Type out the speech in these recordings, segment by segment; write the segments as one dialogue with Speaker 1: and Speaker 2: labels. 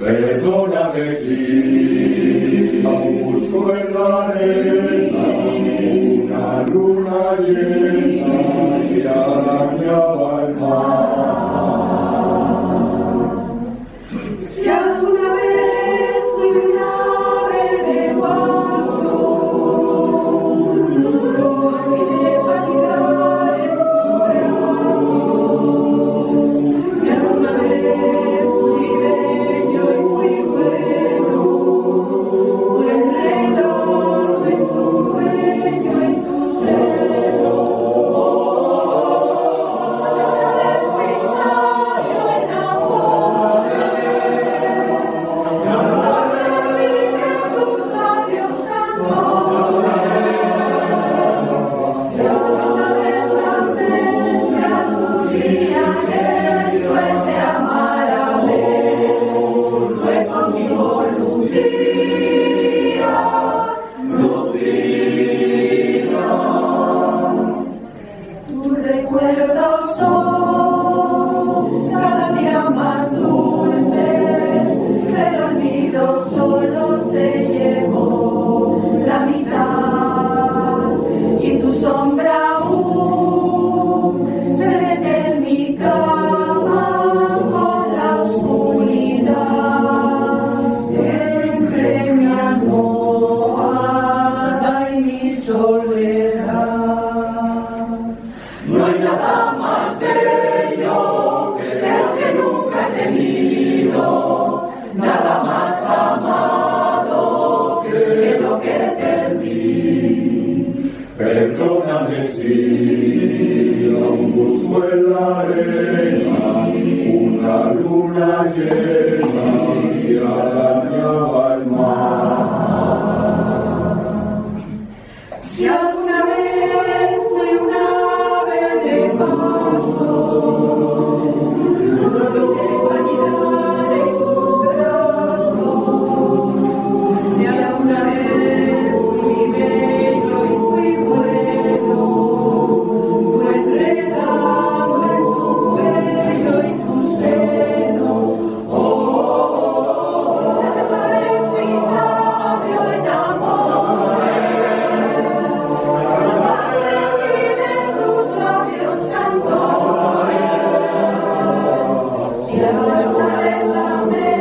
Speaker 1: Perdóname si aún busco en la arena una tenido nada más amado que lo que te di.
Speaker 2: Perdóname si aún busco en la arena una luna llena y arañaba el mar.
Speaker 1: Si alguna vez fui un ave de paso, otro vine a anidar en tus brazos. Si alguna vez fui bello y fui bueno, fue enredado en tu cuello y tu seno. Si alguna vez fui sabio en amores, de tus labios cantores. Si alguna vez amé,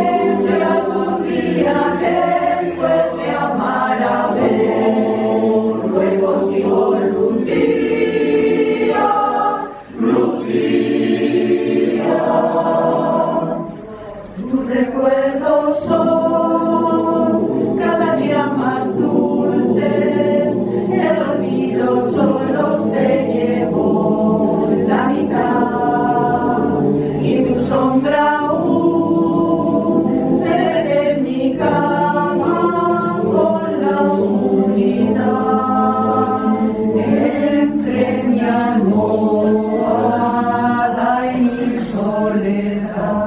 Speaker 1: si algún día después de amar a ver, fue contigo Lucía, Lucía. Tus recuerdos son cada día más dulces, el olvido solo se llevó la mitad y tu sombra aún se ve en mi cama con la oscuridad entre mi almohada y mi soledad.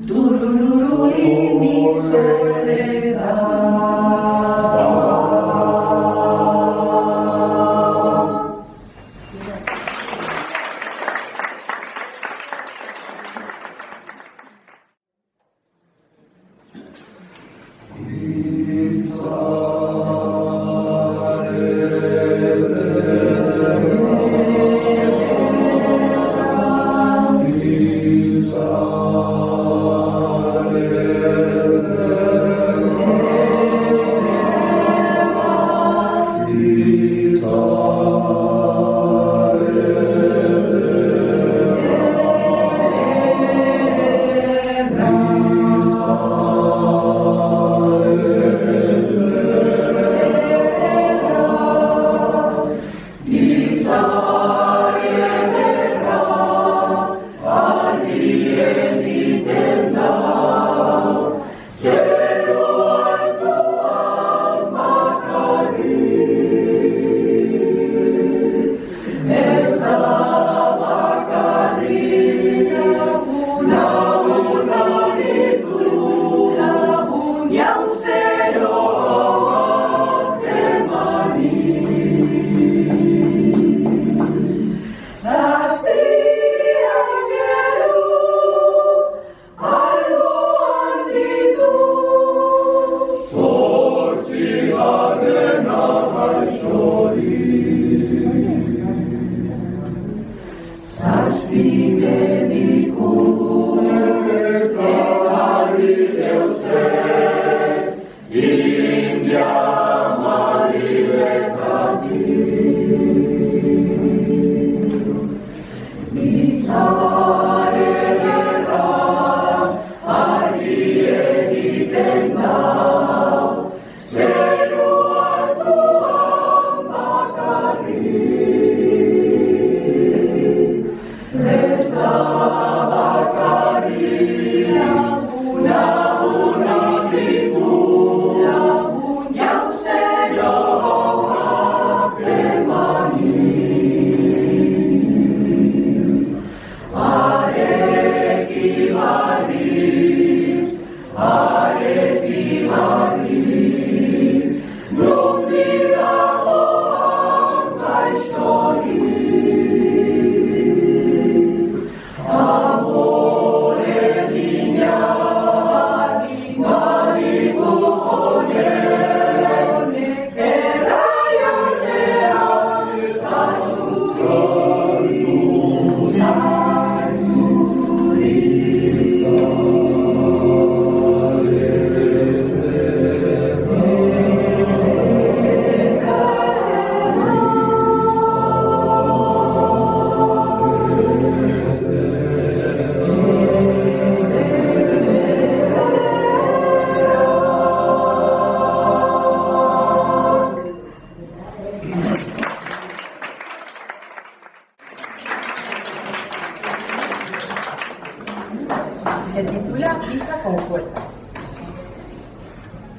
Speaker 1: Tururú y mi soledad.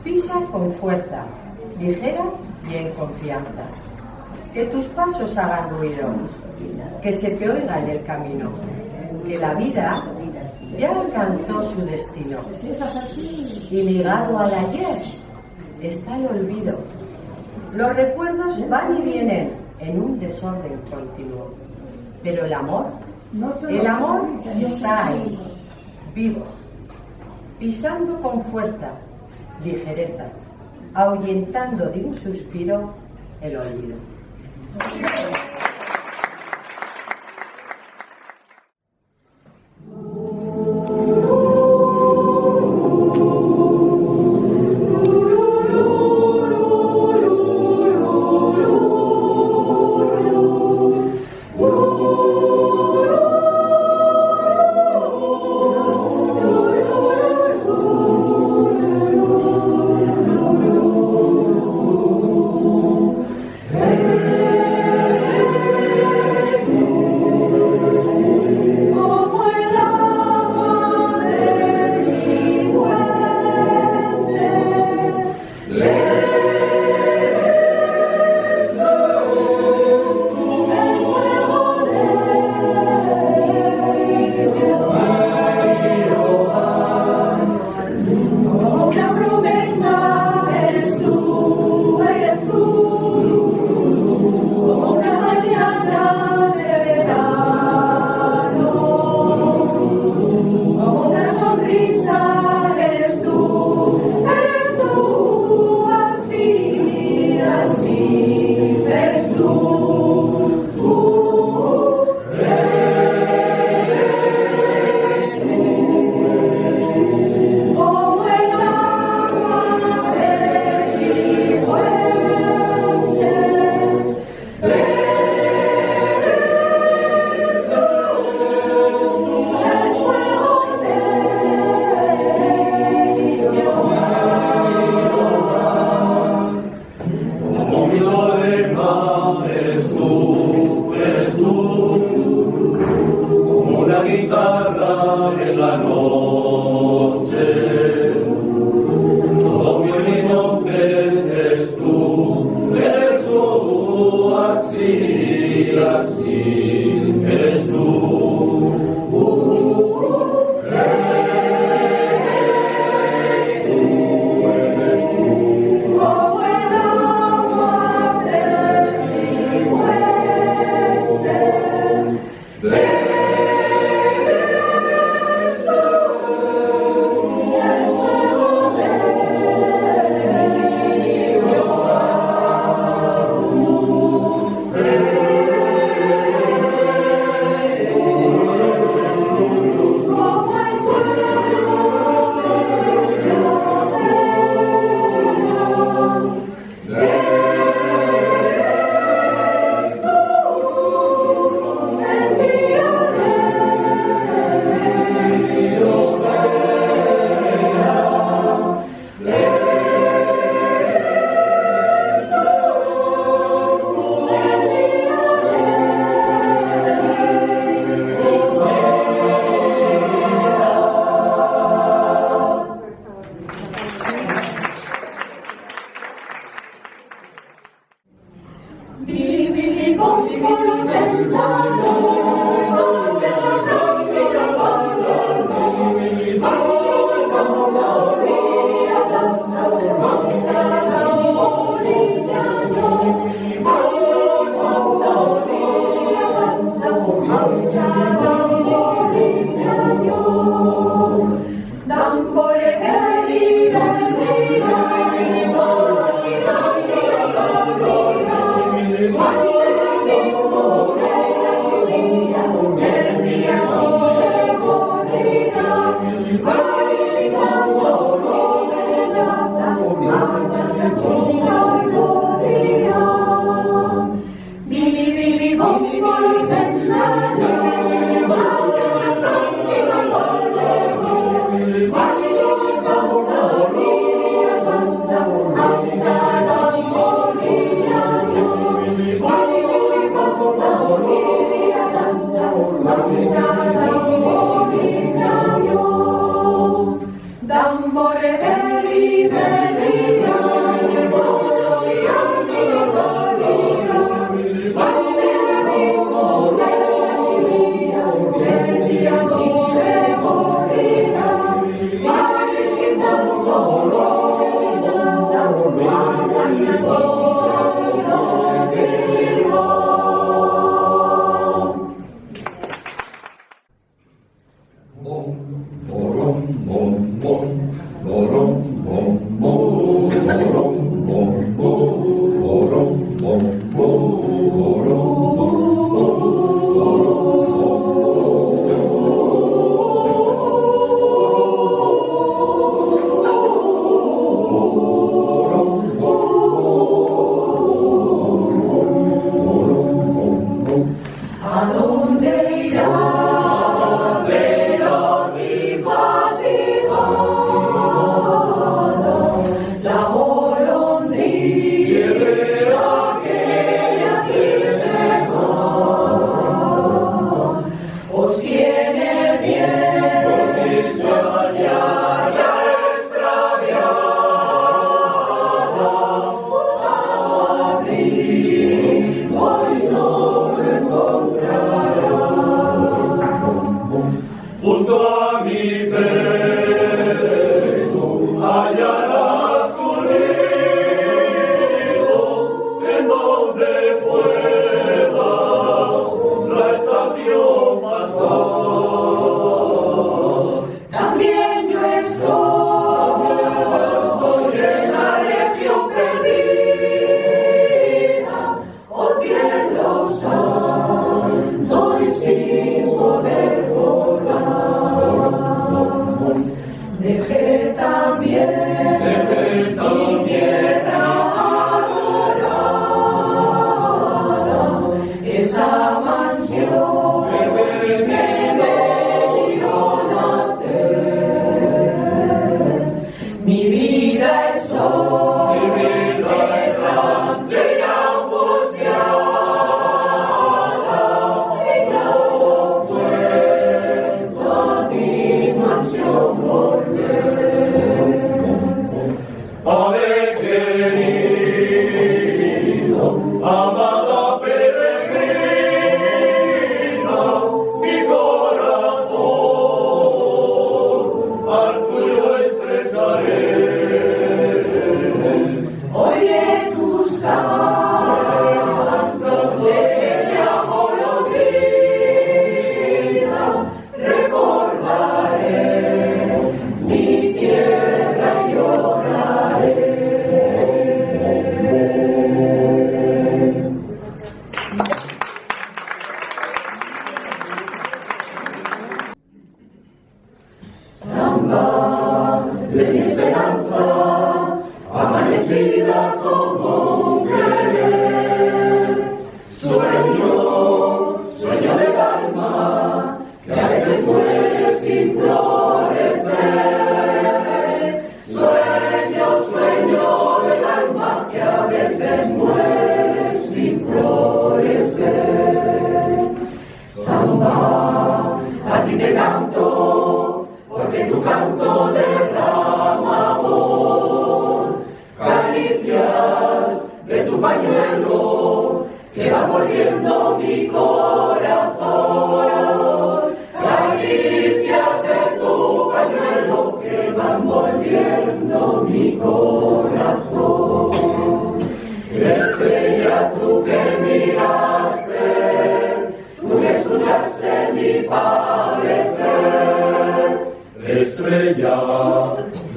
Speaker 3: Pisa con fuerza, ligera y en confianza. Que tus pasos hagan ruido, que se te oiga en el camino, que la vida ya alcanzó su destino. Y ligado al ayer está el olvido. Los recuerdos van y vienen en un desorden continuo. Pero el amor está ahí, vivo, pisando con fuerza, ligereza, ahuyentando de un suspiro el olvido.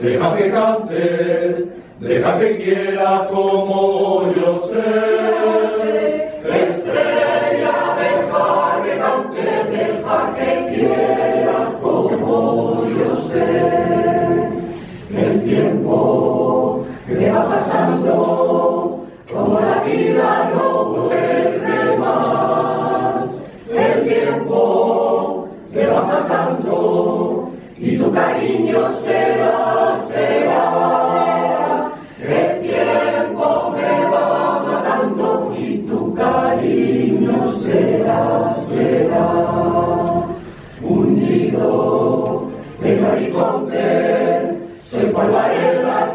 Speaker 2: Deja que cante, deja que quiera como yo sé. Estrella, deja que cante, deja que quiera como yo sé. El tiempo que va pasando, como la vida no vuelve más. El tiempo que va pasando y tu cariño será, será. El tiempo me va matando y tu cariño será, será. Un nido en el horizonte, soy cual varela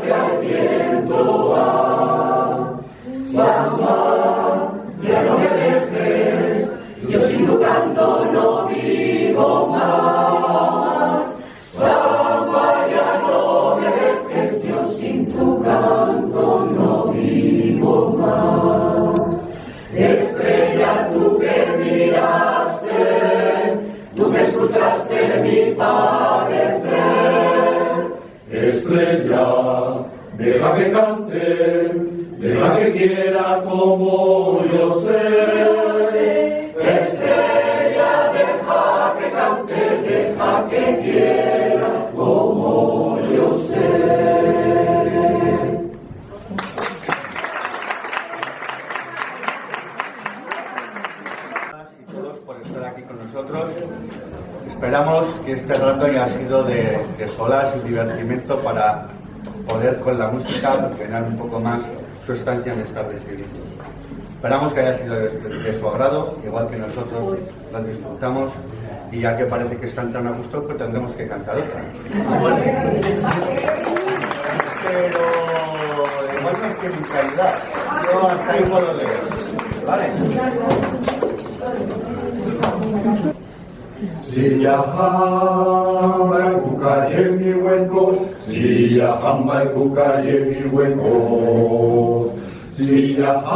Speaker 2: deja que cante, deja que quiera como yo sé. Estrella, deja que cante, deja que quiera como yo sé.
Speaker 4: Y todos por estar aquí con nosotros. Esperamos que este rato haya sido de solaz y divertimento para poder con la música llenar un poco más su estancia en esta residencia. Esperamos que haya sido de su agrado, igual que nosotros la disfrutamos, y ya que parece que están tan a gusto, pues tendremos que cantar otra. Pero igual no es que mi calidad, yo hasta ahí puedo leer, ¿vale?
Speaker 2: Siyahamai kukayemi wenkos, siyahamai kukayemi wenkos.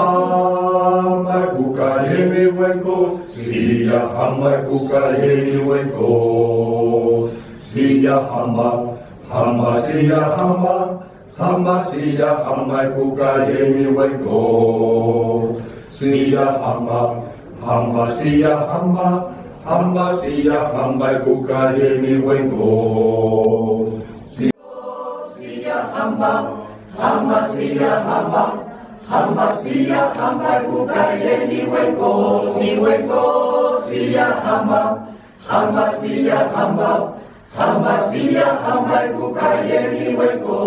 Speaker 2: Siyahamai kukayemi wenkos, siyahamai kukayemi wenkos. Siyahama, hama siyahama, hama siyahamai kukayemi wenkos. Siyahama, hama siyahama, hamba siya hamba kukayemi wenko. Siya hamba, hamba siya hamba, hamba siya hamba kukayemi wenko. Ni wenko siya hamba, hamba siya hamba, hamba siya hamba kukayemi wenko.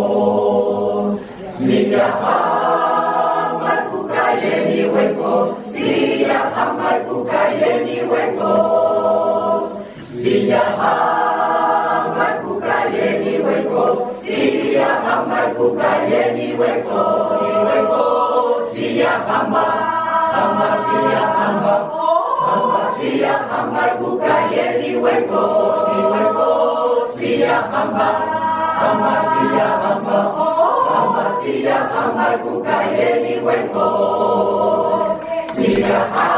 Speaker 2: Siya hamba kukayemi wenko, siya hamba kukayemi wenko. Siyahamai kukayeni wenko, siyahamai kukayeni wenko, ni wenko, siyahama, hama siyahama, hama siyahamai kukayeni wenko, ni wenko, siyahama, hama siyahama, hama siyahamai kukayeni wenko, siyahama.